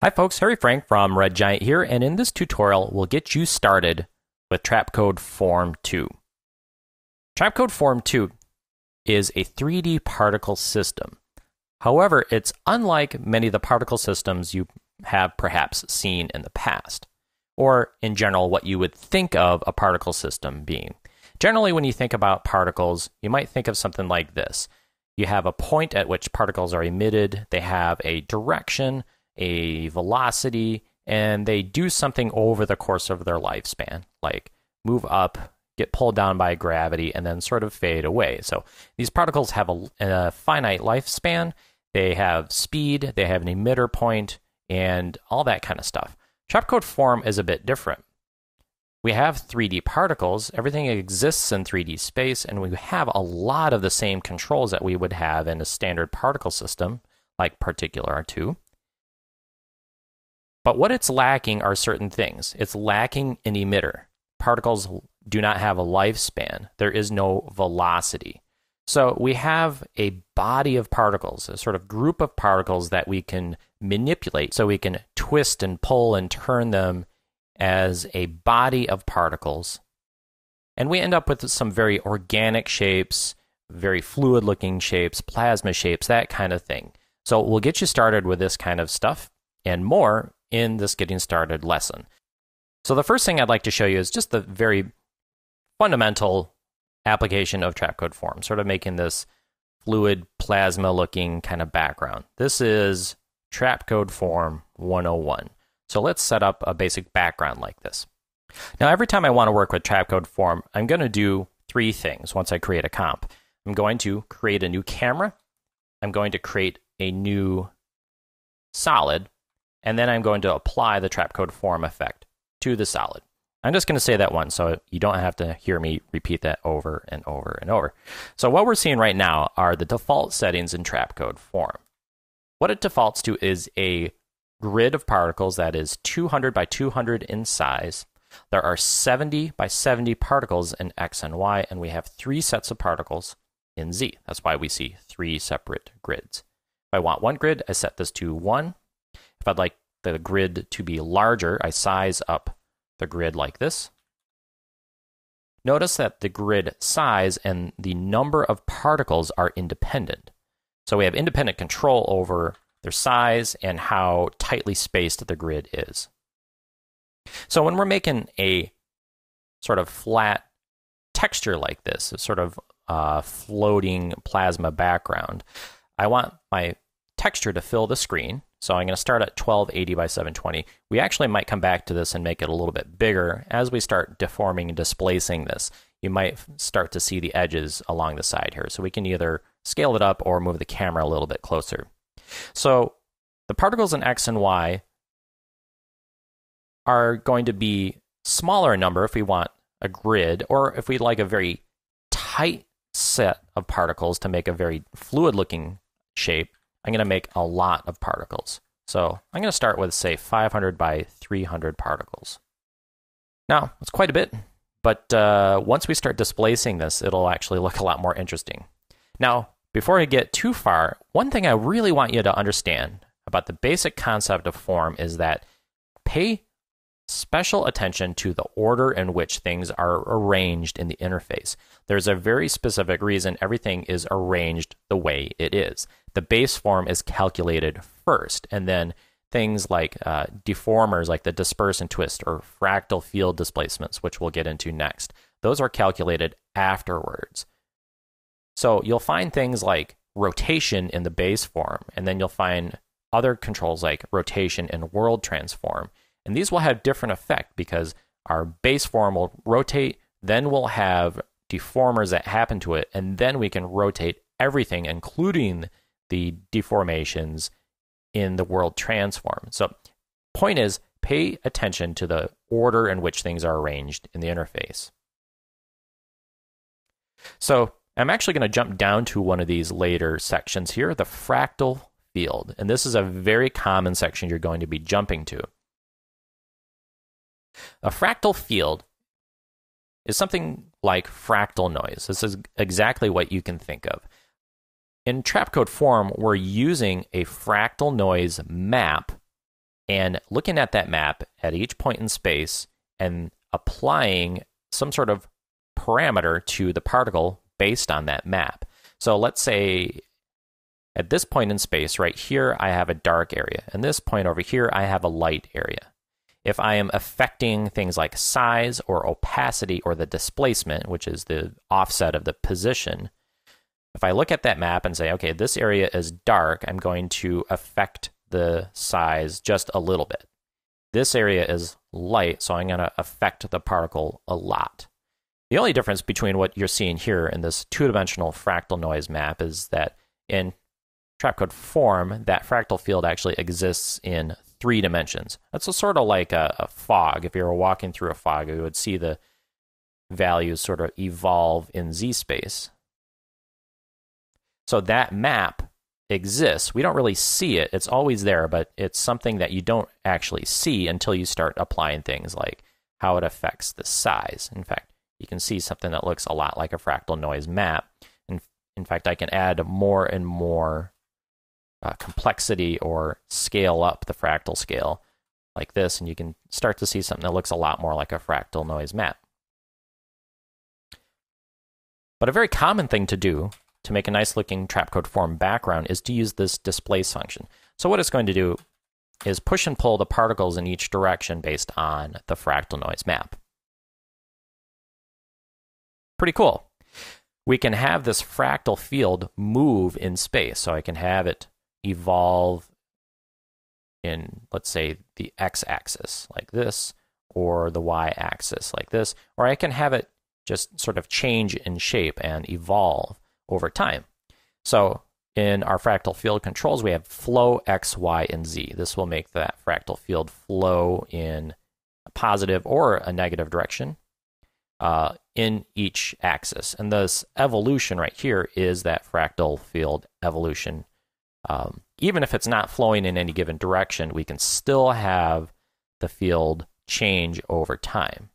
Hi folks, Harry Frank from Red Giant here, and in this tutorial we'll get you started with Trapcode Form 2. Trapcode Form 2 is a 3D particle system. However, it's unlike many of the particle systems you have perhaps seen in the past, or in general what you would think of a particle system being. Generally, when you think about particles, you might think of something like this. You have a point at which particles are emitted, they have a direction, a velocity, and they do something over the course of their lifespan, like move up, get pulled down by gravity, and then sort of fade away. So these particles have a finite lifespan, they have speed, they have an emitter point, and all that kind of stuff. Trapcode Form is a bit different. We have 3D particles, everything exists in 3D space, and we have a lot of the same controls that we would have in a standard particle system, like Particular R2. But what it's lacking are certain things. It's lacking an emitter. Particles do not have a lifespan. There is no velocity. So we have a body of particles, a sort of group of particles that we can manipulate. So we can twist and pull and turn them as a body of particles. And we end up with some very organic shapes, very fluid-looking shapes, plasma shapes, that kind of thing. So we'll get you started with this kind of stuff and more in this Getting Started lesson. So the first thing I'd like to show you is just the very fundamental application of Trapcode Form, sort of making this fluid plasma looking kind of background. This is Trapcode Form 101. So let's set up a basic background like this. Now every time I want to work with Trapcode Form, I'm going to do three things once I create a comp. I'm going to create a new camera, I'm going to create a new solid, and then I'm going to apply the Trapcode Form effect to the solid. I'm just going to say that once, so you don't have to hear me repeat that over and over and over. So what we're seeing right now are the default settings in Trapcode Form. What it defaults to is a grid of particles that is 200 by 200 in size. There are 70 by 70 particles in X and Y, and we have three sets of particles in Z. That's why we see three separate grids. If I want one grid, I set this to 1. If I'd like the grid to be larger, I size up the grid like this. Notice that the grid size and the number of particles are independent. So we have independent control over their size and how tightly spaced the grid is. So when we're making a sort of flat texture like this, a sort of floating plasma background, I want my texture to fill the screen. So I'm going to start at 1280 by 720. We actually might come back to this and make it a little bit bigger. As we start deforming and displacing this, you might start to see the edges along the side here. So we can either scale it up or move the camera a little bit closer. So the particles in X and Y are going to be smaller in number if we want a grid, or if we'd like a very tight set of particles to make a very fluid-looking shape. I'm going to make a lot of particles. So I'm going to start with, say, 500 by 300 particles. Now, it's quite a bit, but once we start displacing this, it'll actually look a lot more interesting. Now, before I get too far, one thing I really want you to understand about the basic concept of form is that pay special attention to the order in which things are arranged in the interface. There's a very specific reason everything is arranged the way it is. The base form is calculated first, and then things like deformers like the disperse and twist or fractal field displacements, which we'll get into next, those are calculated afterwards. So you'll find things like rotation in the base form, and then you'll find other controls like rotation and world transform. And these will have different effect because our base form will rotate, then we'll have deformers that happen to it, and then we can rotate everything, including the deformations in the world transform. So point is, pay attention to the order in which things are arranged in the interface. So I'm actually going to jump down to one of these later sections here, the fractal field. And this is a very common section you're going to be jumping to. A fractal field is something like fractal noise. This is exactly what you can think of. In Trapcode Form, we're using a fractal noise map and looking at that map at each point in space and applying some sort of parameter to the particle based on that map. So let's say at this point in space right here, I have a dark area, and this point over here, I have a light area. If I am affecting things like size or opacity or the displacement, which is the offset of the position, if I look at that map and say, okay, this area is dark, I'm going to affect the size just a little bit. This area is light, so I'm going to affect the particle a lot. The only difference between what you're seeing here in this two-dimensional fractal noise map is that in Trapcode form, that fractal field actually exists in 3 dimensions. That's sort of like a fog. If you were walking through a fog, you would see the values sort of evolve in z-space. So that map exists. We don't really see it. It's always there, but it's something that you don't actually see until you start applying things like how it affects the size. In fact, you can see something that looks a lot like a fractal noise map. In fact, I can add more and more complexity or scale up the fractal scale like this, and you can start to see something that looks a lot more like a fractal noise map. But a very common thing to do to make a nice looking Trapcode form background is to use this displace function. So what it's going to do is push and pull the particles in each direction based on the fractal noise map. Pretty cool. We can have this fractal field move in space, so I can have it evolve in, let's say, the x-axis like this, or the y-axis like this, or I can have it just sort of change in shape and evolve over time. So in our fractal field controls, we have flow x, y, and z. This will make that fractal field flow in a positive or a negative direction in each axis. And this evolution right here is that fractal field evolution. Even if it's not flowing in any given direction, we can still have the field change over time.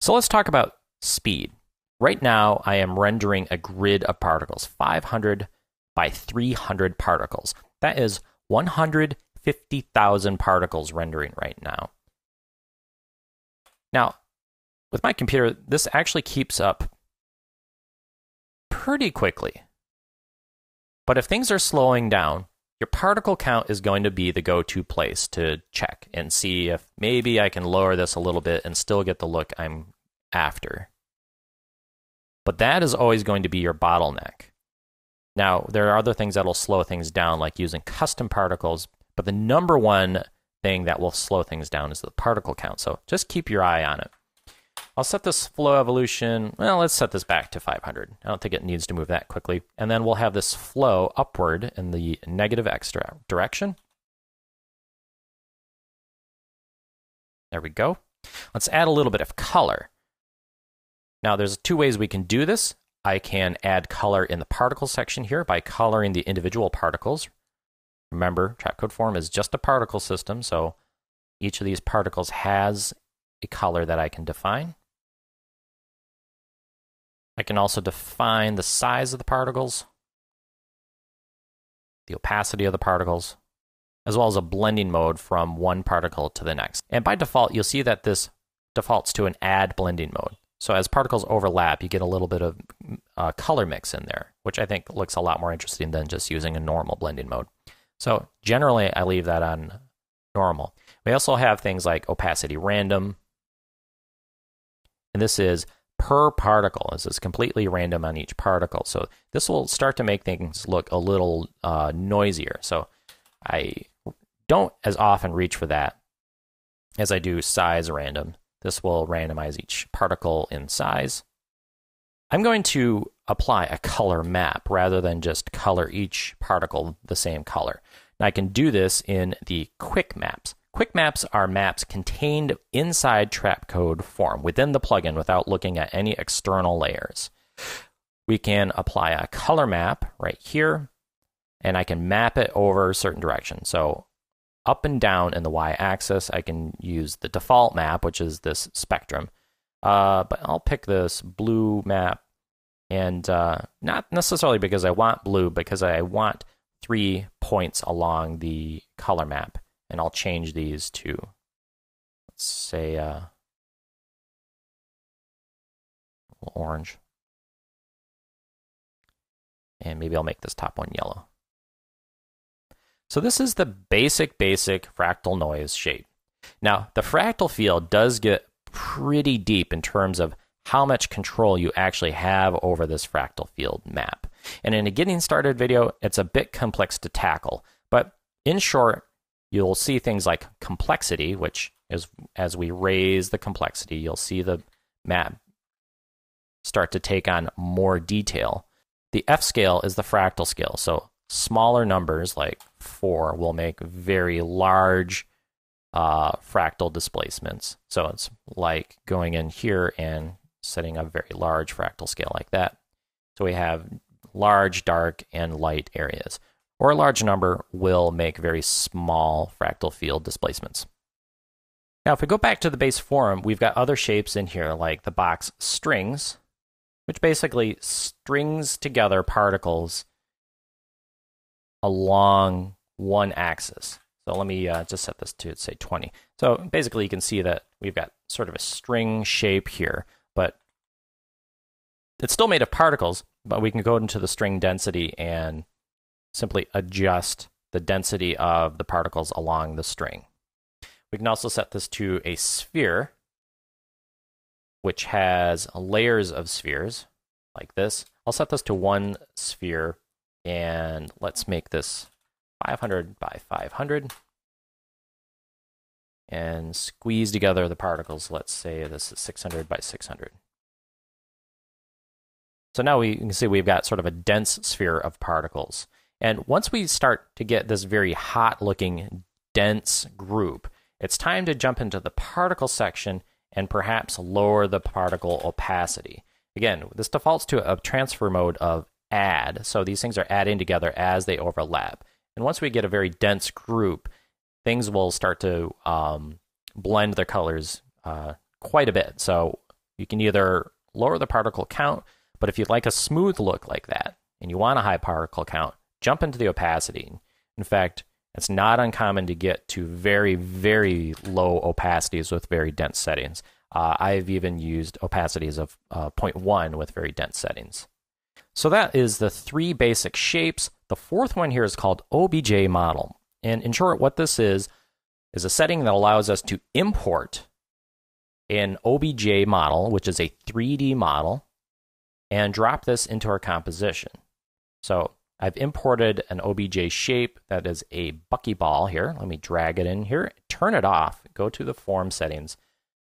So let's talk about speed. Right now, I am rendering a grid of particles, 500 by 300 particles. That is 150,000 particles rendering right now. Now, with my computer, this actually keeps up pretty quickly. But if things are slowing down, your particle count is going to be the go-to place to check and see if maybe I can lower this a little bit and still get the look I'm after. But that is always going to be your bottleneck. Now, there are other things that will slow things down, like using custom particles, but the number one thing that will slow things down is the particle count, so just keep your eye on it. I'll set this flow evolution, well, let's set this back to 500. I don't think it needs to move that quickly. And then we'll have this flow upward in the negative x direction. There we go. Let's add a little bit of color. Now, there's 2 ways we can do this. I can add color in the particle section here by coloring the individual particles. Remember, Trapcode form is just a particle system, so each of these particles has a color that I can define. I can also define the size of the particles, the opacity of the particles, as well as a blending mode from one particle to the next. And by default, you'll see that this defaults to an add blending mode. So as particles overlap, you get a little bit of color mix in there, which I think looks a lot more interesting than just using a normal blending mode. So generally, I leave that on normal. We also have things like opacity random, and this is per particle. This is completely random on each particle. So this will start to make things look a little noisier. So I don't as often reach for that as I do size random. This will randomize each particle in size. I'm going to apply a color map rather than just color each particle the same color. And I can do this in the quick maps. Quick maps are maps contained inside Trapcode form within the plugin without looking at any external layers. We can apply a color map right here, and I can map it over a certain direction. So up and down in the y-axis, I can use the default map, which is this spectrum. But I'll pick this blue map, and not necessarily because I want blue, because I want 3 points along the color map. and I'll change these to, let's say, orange. And maybe I'll make this top one yellow. So this is the basic fractal noise shape. Now, the fractal field does get pretty deep in terms of how much control you actually have over this fractal field map. And in a getting started video, it's a bit complex to tackle. But in short, you'll see things like complexity, which is as we raise the complexity, you'll see the map start to take on more detail. The F scale is the fractal scale. So smaller numbers like 4 will make very large fractal displacements. So it's like going in here and setting a very large fractal scale like that. So we have large, dark, and light areas. Or a large number will make very small fractal field displacements. Now, if we go back to the base form, we've got other shapes in here like the box strings, which basically strings together particles along one axis. So let me just set this to, say, 20. So basically, you can see that we've got sort of a string shape here, but it's still made of particles, but we can go into the string density and simply adjust the density of the particles along the string. We can also set this to a sphere, which has layers of spheres like this. I'll set this to one sphere, and let's make this 500 by 500 and squeeze together the particles. Let's say this is 600 by 600. So now you can see we've got sort of a dense sphere of particles. And once we start to get this very hot looking dense group, it's time to jump into the particle section and perhaps lower the particle opacity. Again, this defaults to a transfer mode of add. So these things are adding together as they overlap. And once we get a very dense group, things will start to blend their colors quite a bit. So you can either lower the particle count, but if you'd like a smooth look like that, and you want a high particle count, jump into the opacity. In fact, it's not uncommon to get to very, very low opacities with very dense settings. I've even used opacities of 0.1 with very dense settings. So that is the 3 basic shapes. The 4th one here is called OBJ model. And in short, what this is a setting that allows us to import an OBJ model, which is a 3D model, and drop this into our composition. So I've imported an OBJ shape that is a buckyball here. Let me drag it in here, turn it off, go to the form settings,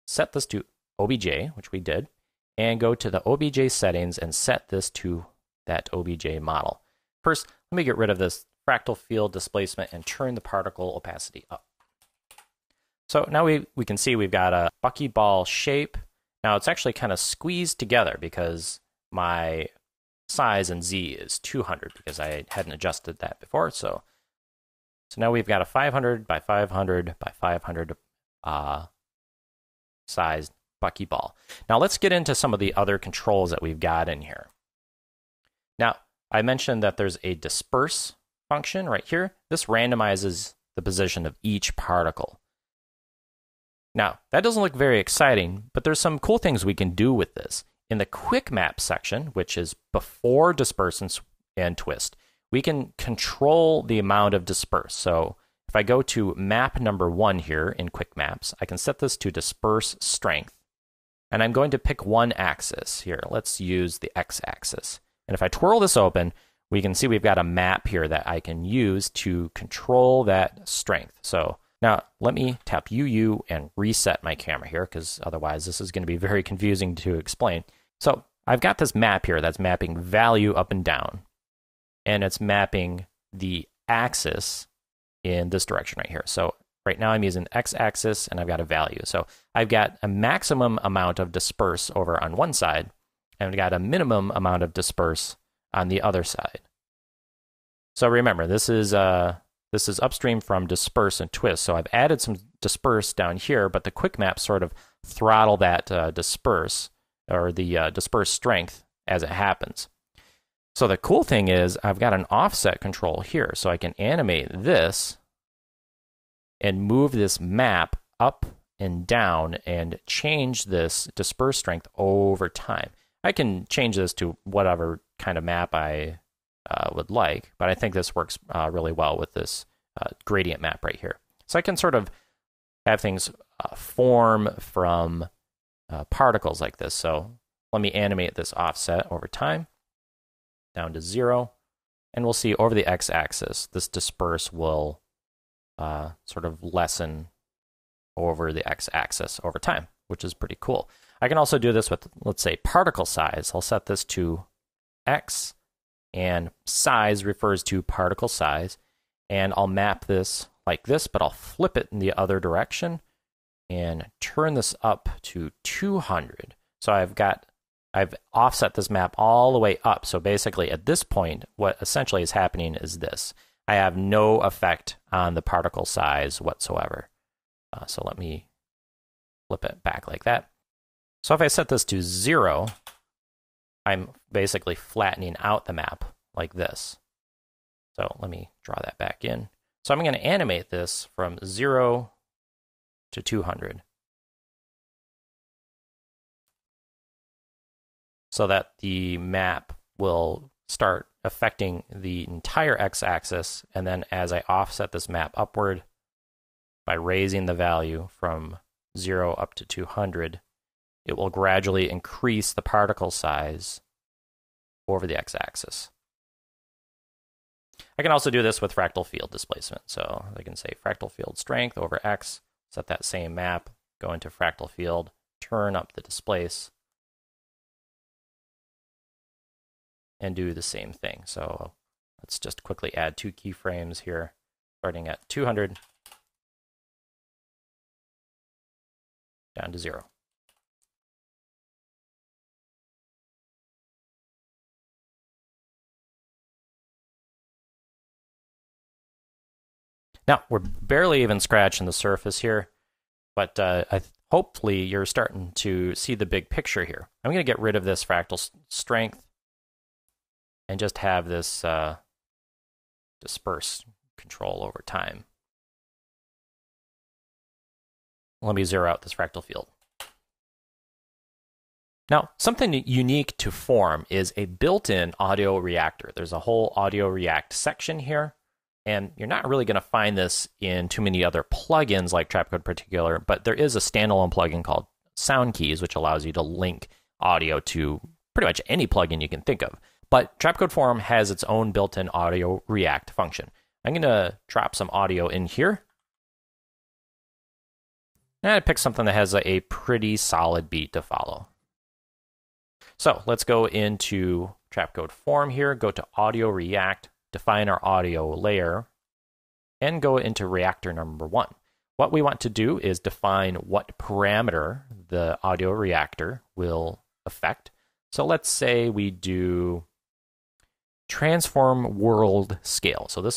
set this to OBJ, which we did, and go to the OBJ settings and set this to that OBJ model. First, let me get rid of this fractal field displacement and turn the particle opacity up. So now we can see we've got a buckyball shape. Now it's actually kind of squeezed together because my size in Z is 200 because I hadn't adjusted that before. So now we've got a 500 by 500 by 500 sized buckyball. Now let's get into some of the other controls that we've got in here. Now, I mentioned that there's a disperse function right here. This randomizes the position of each particle. Now, that doesn't look very exciting, but there's some cool things we can do with this. In the quick map section, which is before disperse and twist, we can control the amount of disperse. So if I go to map number 1 here in quick maps, I can set this to disperse strength. And I'm going to pick one axis here. Let's use the x-axis. And if I twirl this open, we can see we've got a map here that I can use to control that strength. So now let me tap UU and reset my camera here, because otherwise this is going to be very confusing to explain. So I've got this map here that's mapping value up and down, and it's mapping the axis in this direction right here. So right now I'm using x-axis and I've got a value. So I've got a maximum amount of disperse over on one side, and I've got a minimum amount of disperse on the other side. So remember, this is upstream from disperse and twist. So I've added some disperse down here, but the quick map sort of throttle that disperse, or the disperse strength as it happens. So the cool thing is I've got an offset control here, so I can animate this and move this map up and down and change this disperse strength over time. I can change this to whatever kind of map I would like, but I think this works really well with this gradient map right here. So I can sort of have things form from particles like this. So let me animate this offset over time down to 0. And we'll see over the x-axis, this disperse will sort of lessen over the x-axis over time, which is pretty cool. I can also do this with, let's say, particle size. I'll set this to x, and size refers to particle size. And I'll map this like this, but I'll flip it in the other direction and turn this up to 200. So I've offset this map all the way up. So basically at this point, what essentially is happening is this. I have no effect on the particle size whatsoever. So let me flip it back like that. So if I set this to 0, I'm basically flattening out the map like this. So let me draw that back in. So I'm going to animate this from 0 to 200. So that the map will start affecting the entire x-axis, and then as I offset this map upward by raising the value from 0 up to 200, it will gradually increase the particle size over the x-axis. I can also do this with fractal field displacement. So I can say fractal field strength over x, set that same map, go into fractal field, turn up the displace, and do the same thing. So let's just quickly add 2 keyframes here, starting at 200 down to 0. Now, we're barely even scratching the surface here, but hopefully you're starting to see the big picture here. I'm going to get rid of this fractal strength and just have this disperse control over time. Let me zero out this fractal field. Now, something unique to Form is a built-in audio reactor. There's a whole audio react section here, and you're not really going to find this in too many other plugins like Trapcode Particular, but there is a standalone plugin called Sound Keys, which allows you to link audio to pretty much any plugin you can think of. But Trapcode Form has its own built-in audio react function. I'm going to drop some audio in here. And I pick something that has a pretty solid beat to follow. So let's go into Trapcode Form here, go to Audio React, define our audio layer, and go into reactor number 1. What we want to do is define what parameter the audio reactor will affect. So let's say we do transform world scale. So this